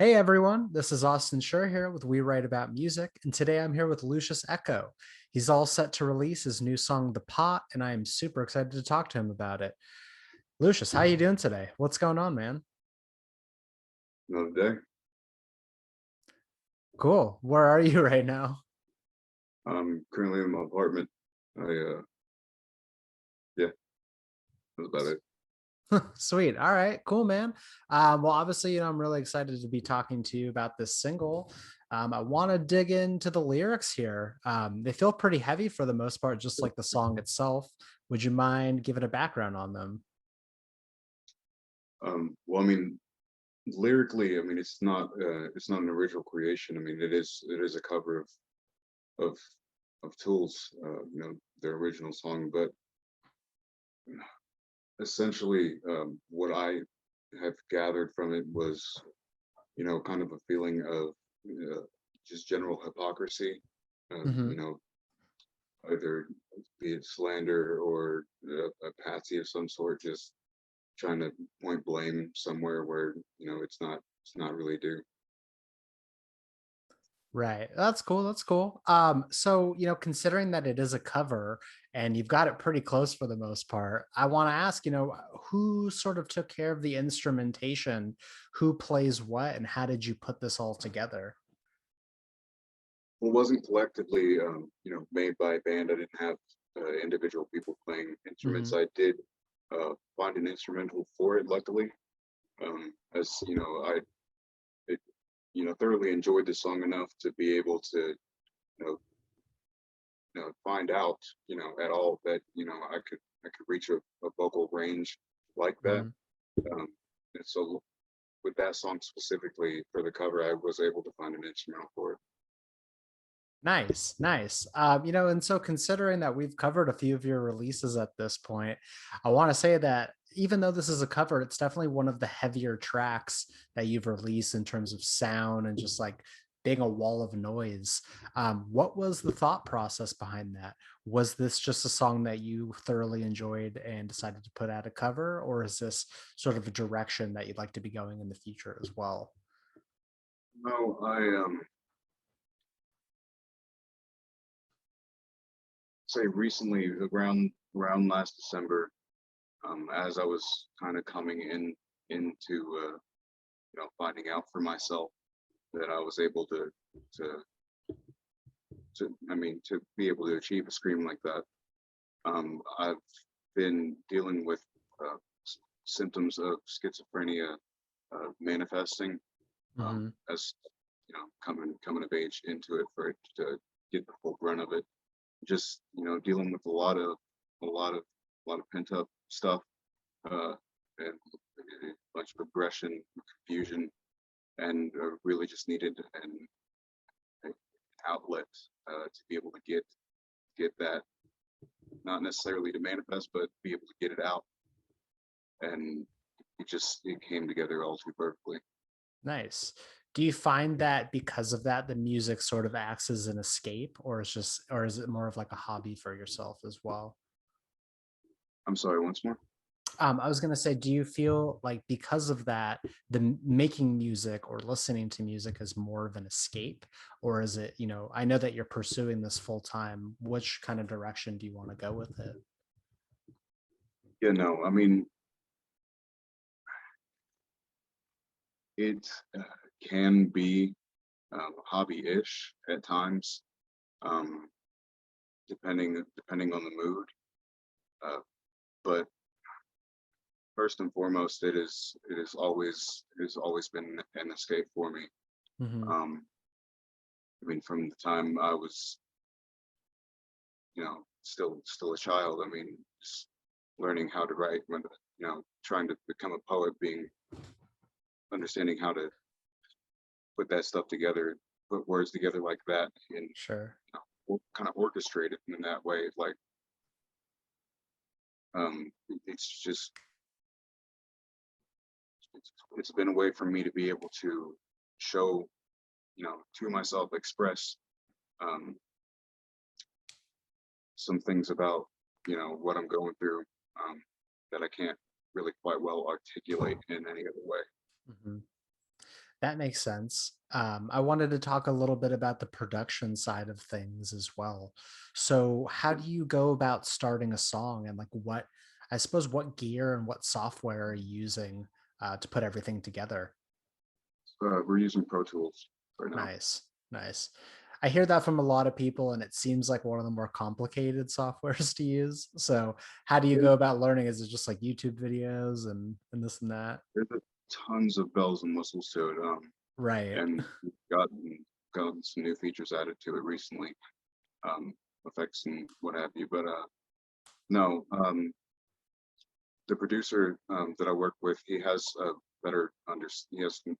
Hey everyone, this is Austin Schur here with We Write About Music, and today I'm here with Lucius Echo. He's all set to release his new song, The Pot, and I am super excited to talk to him about it. Lucius, how you doing today? What's going on, man? Another day. Cool. Where are you right now? I'm currently in my apartment. Yeah, that's about it. Sweet. All right, cool, man. Well, obviously, I'm really excited to be talking to you about this single. I want to dig into the lyrics here. They feel pretty heavy for the most part, just like the song itself. Would you mind giving a background on them? Well, I mean, lyrically, I mean, it's not an original creation. I mean, it is a cover of of Tool's, their original song. But essentially, what I have gathered from it was, kind of a feeling of just general hypocrisy. Hmm. Either be it slander or a patsy of some sort, just trying to point blame somewhere where it's not really due. Right. That's cool. That's cool. So, considering that it is a cover and you've got it pretty close for the most part, I want to ask, who sort of took care of the instrumentation, who plays what, and how did you put this all together? Well, it wasn't collectively, made by a band. I didn't have individual people playing instruments. Hmm. I did find an instrumental for it, luckily. As it, thoroughly enjoyed the song enough to be able to, know, find out, at all that I could reach a vocal range like that. Hmm. Um, and so with that song specifically for the cover, I was able to find an instrumental for it. Nice, nice. And so considering that we've covered a few of your releases at this point, I want to say that even though this is a cover, it's definitely one of the heavier tracks that you've released in terms of sound and just like being a wall of noise. What was the thought process behind that? Was this just a song that you thoroughly enjoyed and decided to put out a cover, or is this sort of a direction that you'd like to be going in the future as well? No, I say recently around last December, as I was kind of coming into finding out for myself that I was able to to be able to achieve a scream like that. I've been dealing with symptoms of schizophrenia manifesting, as coming of age into it for it to get the full brunt of it. Just dealing with a lot of a lot of pent up stuff, and a bunch of aggression, confusion, and really just needed an outlet to be able to get that, not necessarily to manifest, but be able to get it out. And it came together all too perfectly. Nice. Do you find that because of that, the music sort of acts as an escape, or is it more of like a hobby for yourself as well? I'm sorry, once more. I was gonna say, do you feel like because of that, making music or listening to music is more of an escape, or is it, I know that you're pursuing this full time. Which kind of direction do you want to go with it? Yeah, no, I mean, it can be hobby-ish at times, um, depending on the mood. Uh, but first and foremost, it has always been an escape for me. Hmm. Um, I mean, from the time I was, still a child. I mean, just learning how to write, when trying to become a poet, being understanding how to put that stuff together, put words together like that, and Sure. kind of orchestrate it in that way. Like, it's just it's been a way for me to be able to show, to myself, express um, some things about what I'm going through, that I can't really quite well articulate in any other way. Mhm. That makes sense. I wanted to talk a little bit about the production side of things as well. So, how do you go about starting a song, and like what, I suppose, what gear and what software are you using to put everything together? We're using Pro Tools right now. Nice, nice. I hear that from a lot of people, and it seems like one of the more complicated softwares to use. So, how do you go about learning? Is it just like YouTube videos and this and that? There's tons of bells and whistles to it, Right. and we've gotten some new features added to it recently, um, effects and what have you. But no, the producer that I work with, he has a better he has the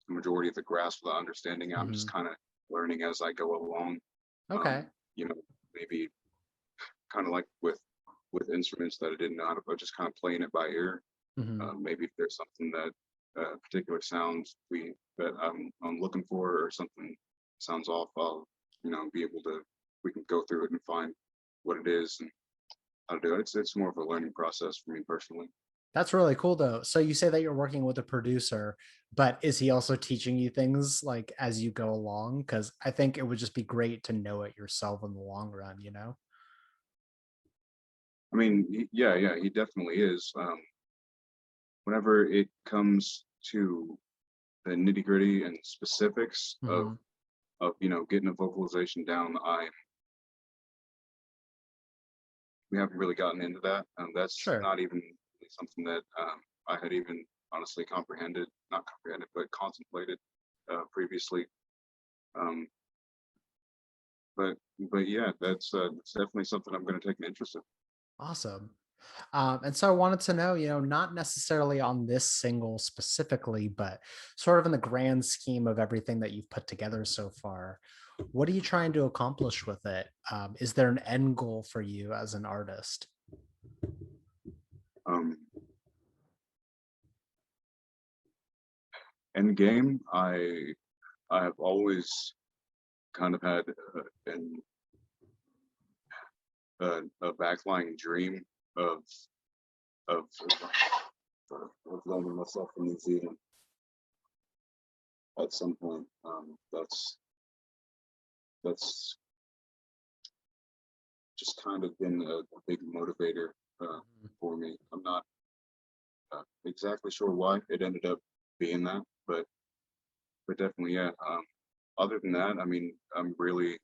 majority of the grasp of the understanding. I'm just Hmm. kind of learning as I go along. Okay. Um, you know, maybe kind of like with instruments that I didn't know how to, but just kind of playing it by ear. Hmm. Maybe if there's something that particular sounds that I'm looking for, or something sounds off, I'll be able to, we can go through it and find what it is and how to do it. It's more of a learning process for me personally. That's really cool though. So you say that you're working with a producer, but is he also teaching you things like as you go along? Because I think it would just be great to know it yourself in the long run, you know? I mean, yeah, he definitely is. Whenever it comes to the nitty gritty and specifics Hmm. of getting a vocalization down, I we haven't really gotten into that. That's Sure. not even something that I had even honestly comprehended, not comprehended, but contemplated previously. Um, but yeah, that's definitely something I'm going to take an interest in. Awesome. And so I wanted to know, not necessarily on this single specifically, but sort of in the grand scheme of everything that you've put together so far, what are you trying to accomplish with it? Is there an end goal for you as an artist? Um, End game, I have always kind of had a backlying dream of of of landing myself in New Zealand at some point. That's just kind of been a big motivator uh, Mhm. for me. I'm not exactly sure why it ended up being that, but definitely, yeah. Other than that, I mean, I'm really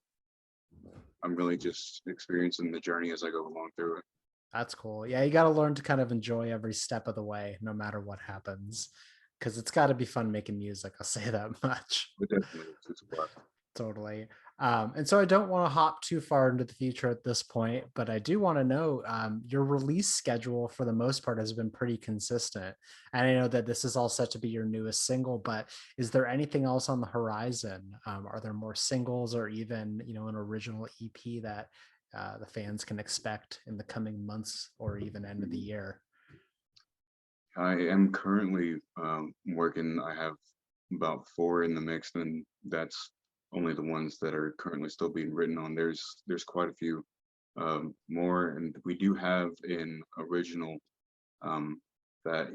just experiencing the journey as I go along through it. That's cool. Yeah, you got to learn to kind of enjoy every step of the way, no matter what happens, because it's got to be fun making music. I'll say that much. But definitely, it's a blast. Totally. And so I don't want to hop too far into the future at this point, but I do want to know your release schedule for the most part has been pretty consistent. And I know that this is all set to be your newest single, but is there anything else on the horizon? Are there more singles or even, an original EP that the fans can expect in the coming months or even end of the year? I am currently working. I have about four in the mix, and that's only the ones that are currently still being written on. There's quite a few more, and we do have an original um, that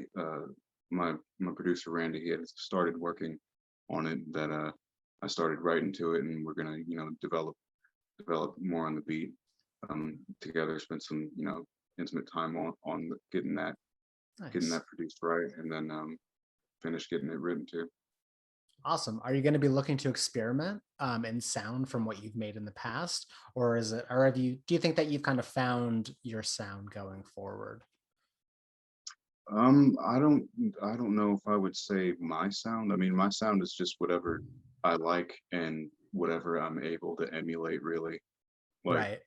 my producer Randy, he had started working on it. That I started writing to it, and we're gonna develop more on the beat together. Spend some intimate time on getting Nice. that produced right, and then finish getting it written too. Awesome. Are you going to be looking to experiment in sound from what you've made in the past, or is it, or have you? Do you think that you've kind of found your sound going forward? I don't know if I would say my sound. I mean, my sound is just whatever I like and whatever I'm able to emulate. Really, like Right.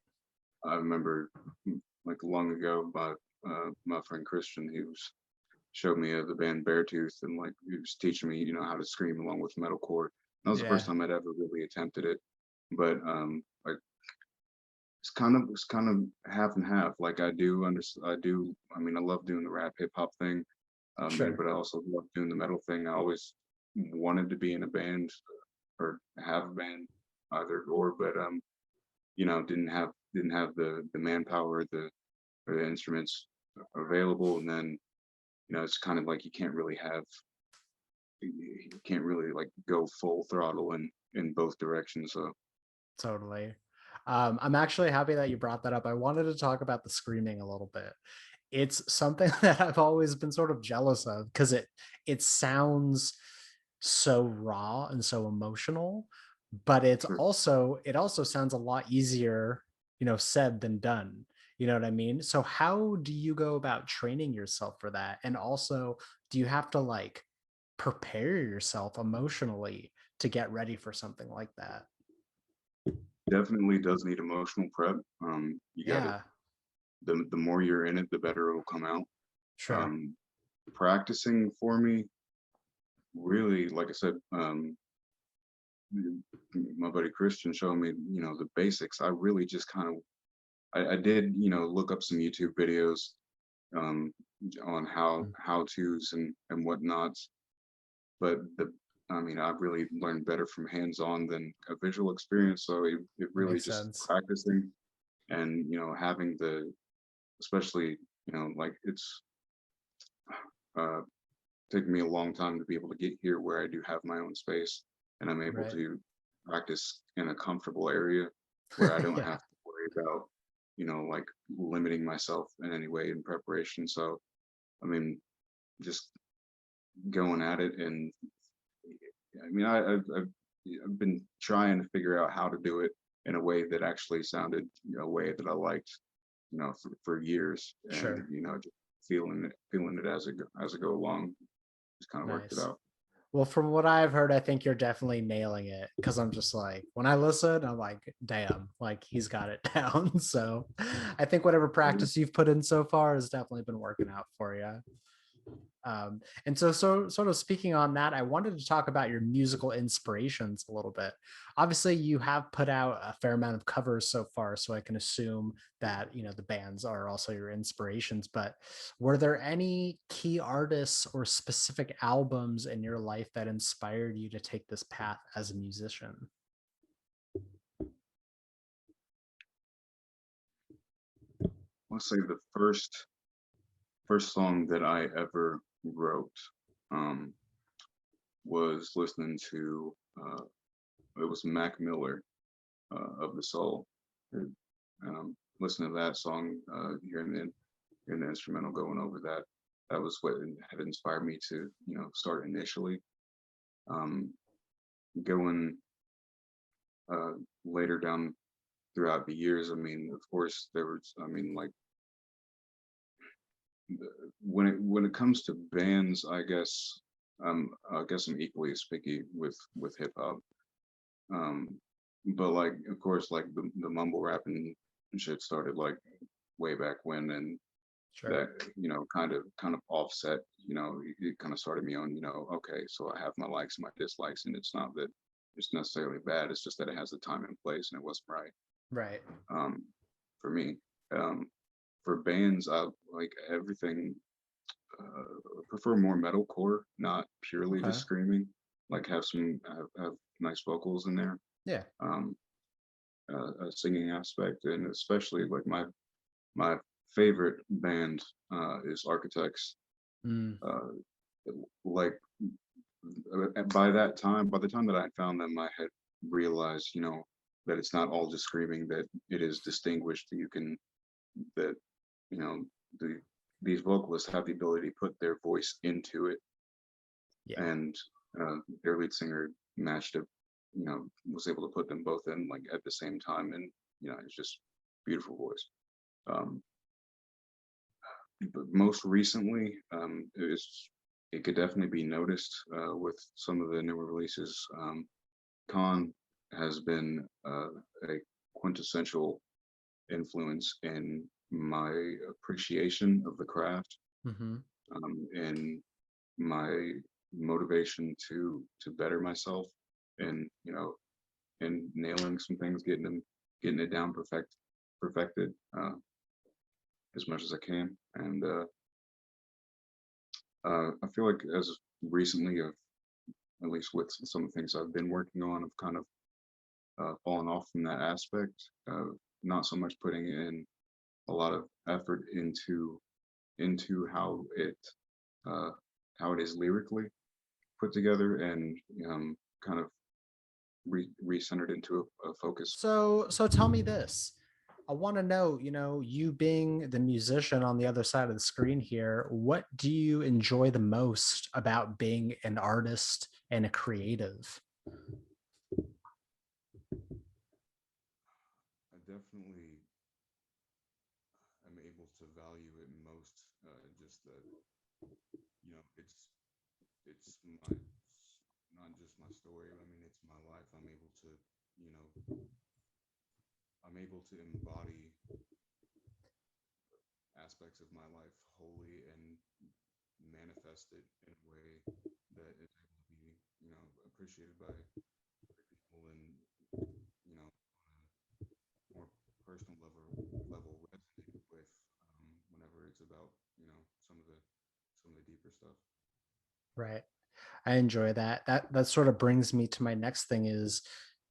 I remember, like long ago, my friend Christian, he was showed me the band Beartooth, and like he was teaching me, how to scream along with metalcore. That was the first Yeah. time I'd ever really attempted it, but like it's kind of half and half. Like I do. I mean, I love doing the rap hip hop thing, Sure. but I also love doing the metal thing. I always wanted to be in a band or have a band, either or, but didn't have the manpower, or the instruments available, and then it's kind of like you can't really have you can't really like go full throttle in both directions. So Totally. I'm actually happy that you brought that up. I wanted to talk about the screaming a little bit. It's something that I've always been sort of jealous of because it sounds so raw and so emotional, but sure. it also sounds a lot easier, said than done. You know what I mean? So how do you go about training yourself for that? And also, do you have to like prepare yourself emotionally to get ready for something like that? Definitely does need emotional prep. You got to Yeah, the more you're in it, the better it'll come out. sure. Um, Practicing for me, really, like I said, my buddy Christian showed me, the basics. I really just kind of, I did, look up some YouTube videos um, on Mm, how tos and whatnots. But I mean, I've really learned better from hands-on than a visual experience. So it that really makes just sense. practicing and having especially like it's uh, taken me a long time to be able to get here where I do have my own space and I'm able Right. to practice in a comfortable area where I don't Yeah. have to worry about like limiting myself in any way in preparation. So I mean, just going at it and I mean, I've been trying to figure out how to do it in a way that actually sounded, a way that I liked, for years, and Sure. just feeling it as I go along, just kind of worked it Nice. out. Well, from what I've heard, I think you're definitely nailing it because I'm just like, when I listen, I'm like, damn, like he's got it down. So I think whatever Yeah. practice you've put in so far has definitely been working out for you. And so sort of speaking on that, I wanted to talk about your musical inspirations a little bit. Obviously, you have put out a fair amount of covers so far, so I can assume that the bands are also your inspirations. But were there any key artists or specific albums in your life that inspired you to take this path as a musician? I'll say the first song that I ever wrote um, was listening to it was Mac Miller of the Soul. And, listening to that song, hearing the instrumental going over that, that was what had inspired me to start initially. Um, Going uh, later down throughout the years, I mean, of course, there was, I mean, like when it comes to bands, I guess I'm equally as picky with hip hop. Um, but like, of course, like the mumble rap and shit started like way back when, and Sure. that kind of offset. It kind of started me on. Okay, so I have my likes and my dislikes, and it's not that it's necessarily bad. It's just that it has the time and place, and it wasn't right Right. um, for me. Um, for bands, I like everything. Prefer more metalcore, not purely just Okay. screaming. Like have nice vocals in there, Yeah. um, a singing aspect, and especially like my favorite band is Architects. Mm, Uh, like by the time that I found them, I had realized, that it's not all just screaming, that it is distinguished. That you know the these vocalists have the ability to put their voice into it, yeah. and their lead singer matched it, was able to put them both in like at the same time, and it's just beautiful voice. Um, but most recently, it could definitely be noticed with some of the newer releases. Khan has been a quintessential influence in my appreciation of the craft, Hmm. and my motivation to better myself, and and nailing some things, getting it down perfected as much as I can. And I feel like as recently, at least with some of the things I've been working on, I've kind of fallen off from that aspect. Not so much putting in a lot of effort into uh, how it is lyrically. put together and kind of recentered into a focus. So tell me this. I want to know, you being the musician on the other side of the screen here, what do you enjoy the most about being an artist and a creative? I definitely am able to value it most. Just that it's my not just my story. I mean, it's my life. You know, I'm able to embody aspects of my life wholly and manifest it in a way that is able to be, appreciated by people and, on a more personal level resonate with whenever it's about, some of the deeper stuff. Right. I enjoy that. That sort of brings me to my next thing is,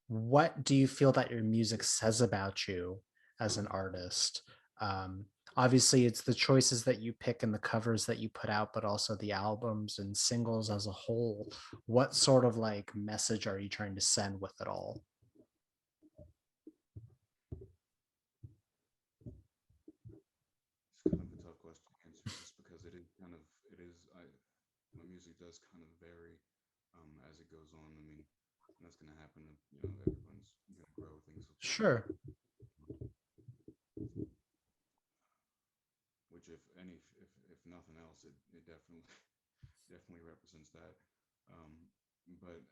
what do you feel that your music says about you as an artist? Um, Obviously, it's the choices that you pick and the covers that you put out, but also the albums and singles as a whole. What sort of like message are you trying to send with it all? It's kind of a tough question to answer just because it is my music does kind of vary as it goes on. I mean, that's going to happen. Everyone's going to grow. Things will change. Sure. Which, if nothing else, it definitely definitely represents that. But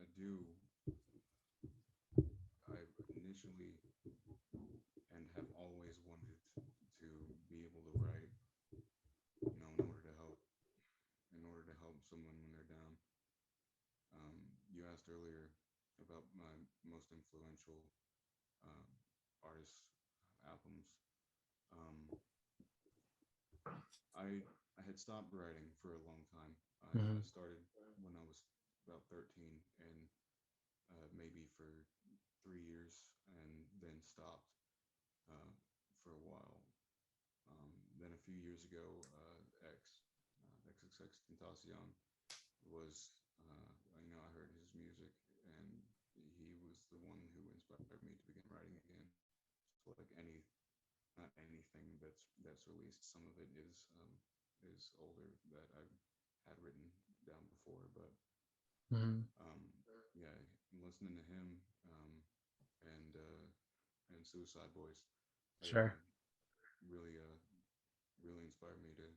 I do. I initially and have always wanted to be able to write, in order to help someone when they're down. You asked earlier about my most influential uh, artist albums. Um, I had stopped writing for a long time. I Mhm. started when I was about 13 and maybe for 3 years and then stopped uh, for a while. Then a few years ago, XXX Tentacion was, I heard his music and he was the one who inspired me to begin writing again. So like not anything that's released. Some of it is older that I had written down before, but Mhm. um, yeah, listening to him and Suicide Boys, they Sure. really really inspired me to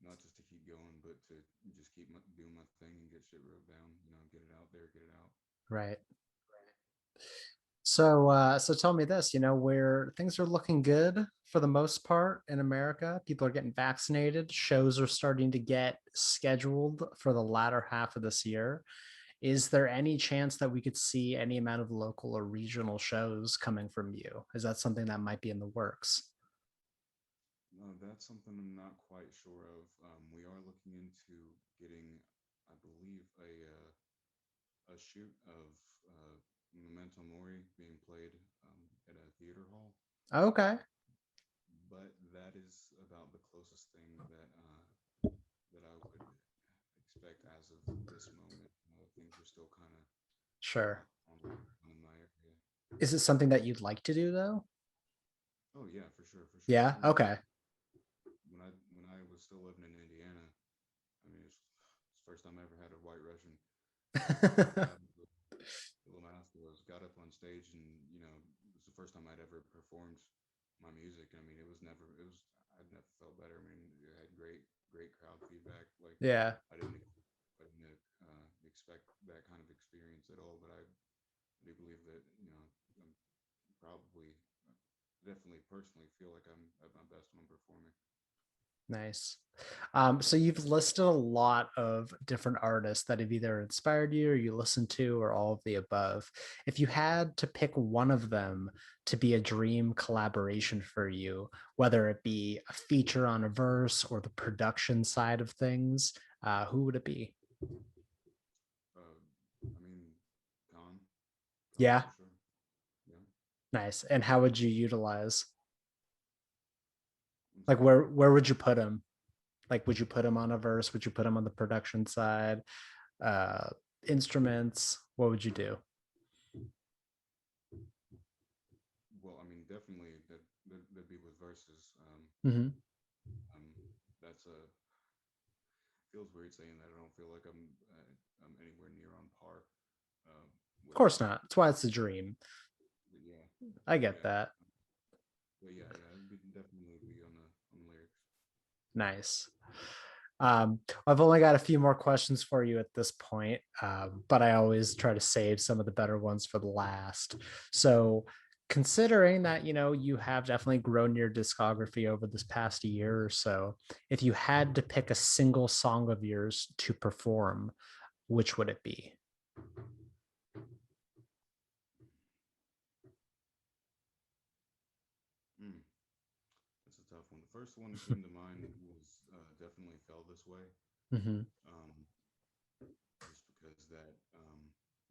not just to keep going, but to just keep doing my thing and get shit wrote down. Get it out there, get it out. Right. So tell me this, where things are looking good for the most part in America, people are getting vaccinated, shows are starting to get scheduled for the latter half of this year. Is there any chance that we could see any amount of local or regional shows coming from you? Is that something that might be in the works? No, that's something I'm not quite sure of. We are looking into getting, I believe, a shoot of Memento Mori being played at a theater hall, Okay, but that is about the closest thing that I would expect as of this moment. Things are still kind of sure. on the in my area. Is it something that you'd like to do though? Oh yeah, for sure, for sure. Yeah, okay. When I was still living in Indiana, I mean, it's the first time I ever had a White Russian got got up on stage, and it was the first time I'd ever performed my music. I mean, I'd never felt better. I mean, it had great crowd feedback. Like Yeah, I didn't expect that kind of experience at all. But I do believe that I'm probably definitely personally feel like I'm at my best when I'm performing. nice. So you've listed a lot of different artists that have either inspired you or you listen to or all of the above. If you had to pick one of them to be a dream collaboration for you, whether it be a feature on a verse or the production side of things, who would it be? I mean, Khan, Khan Yeah, for sure. Yeah. nice. And how would you utilize? I'm Like sorry. where would you put him? Like, would you put him on a verse? Would you put him on the production side? Uh, Instruments? What would you do? Well, I mean, definitely that'd be with verses. Hmm. Um, that's a feels weird saying that. I don't feel like I'm anywhere near on par uh, Of with course that. not. That's why it's a dream. But yeah, I get yeah. that. But yeah, it'd be, definitely would be on the lyrics. Nice. I've only got a few more questions for you at this point, but I always try to save some of the better ones for the last. So, considering that you have definitely grown your discography over this past year or so, if you had to pick a single song of yours to perform, which would it be? Mm, that's a tough one. The first one that came to mind was definitely Fell This Way. Hmm. Um, just because that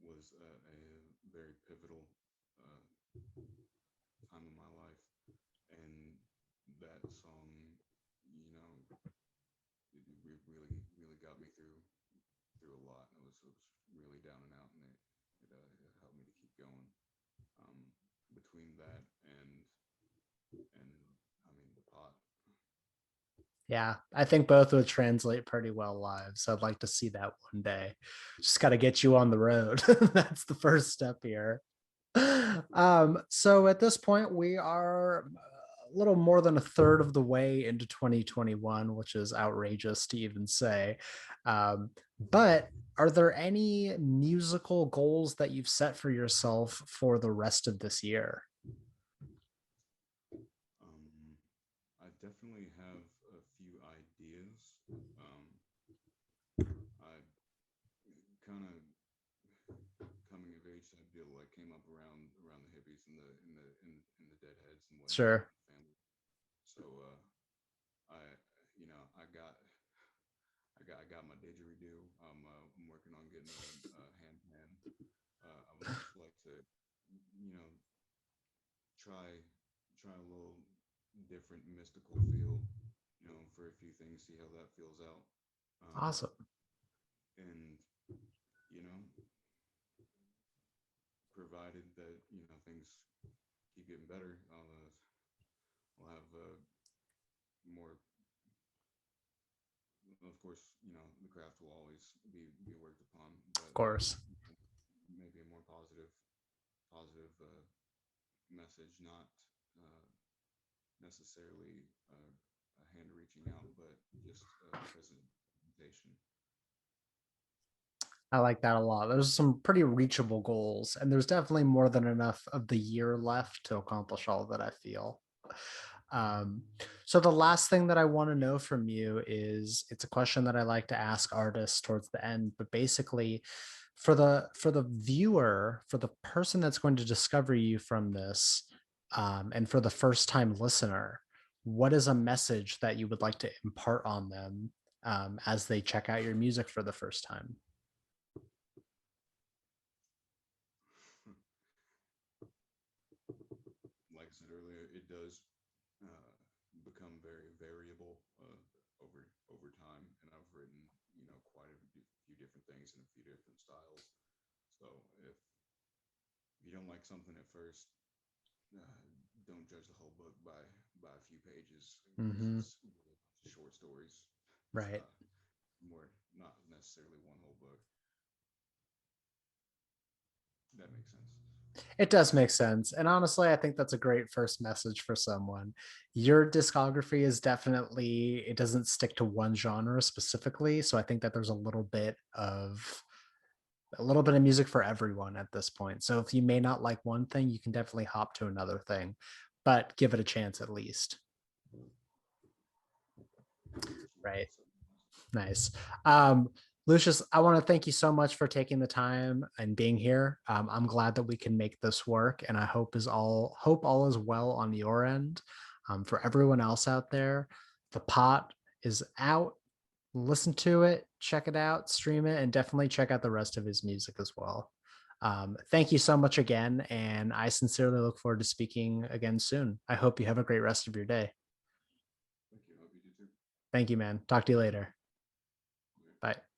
was a very pivotal uh, time in my life, and that song, you know, really got me through a lot. It was really down and out, and it helped me to keep going. Um, between that and I mean the pot. Yeah, I think both would translate pretty well live. So I'd like to see that one day. Just got to get you on the road. That's the first step here. So at this point, we are a little more than a third of the way into 2021, which is outrageous to even say. But are there any musical goals that you've set for yourself for the rest of this year? Um, I definitely have a few ideas. Um, I kind of coming of age type deal like came up around the hippies and in the deadheads and whatnot Sure. and family. So I you know I got my didgeridoo. I'm working on getting a handpan. I would just like to you know try try a little different mystical feel for a few things, see how that feels out. Awesome. And you know provided that things keep getting better, I'll have more. Of course, the craft will always be worked upon, Of but course. maybe a more positive message, not uh, necessarily a hand reaching out, but just presentation. I like that a lot. There's some pretty reachable goals, and there's definitely more than enough of the year left to accomplish all that, I feel. Um, so the last thing that I want to know from you is it's a question that I like to ask artists towards the end, but basically for the viewer, for the person that's going to discover you from this, and for the first time listener, what is a message that you would like to impart on them as they check out your music for the first time? Like I said earlier, it does uh, become very variable over time, and I've written quite a few different things in a few different styles. So if you don't like something at first, uh, don't judge the whole book by a few pages because Hmm. it's really short stories. It's Right. more not necessarily one whole book. That makes sense. It does make sense. And honestly, I think that's a great first message for someone. Your discography is definitely, it doesn't stick to one genre specifically. So I think that there's a little bit of music for everyone at this point. So if you may not like one thing, you can definitely hop to another thing, but give it a chance at least. Appreciate Right. that. So Nice. Um, Lucius, I want to thank you so much for taking the time and being here. I'm glad that we can make this work, and I hope all is well on your end. For everyone else out there, the pot is out. Listen to it, check it out, stream it, and definitely check out the rest of his music as well. Thank you so much again, and I sincerely look forward to speaking again soon. I hope you have a great rest of your day. thank you. I hope you do too. Thank you, man. Talk to you later. Bye.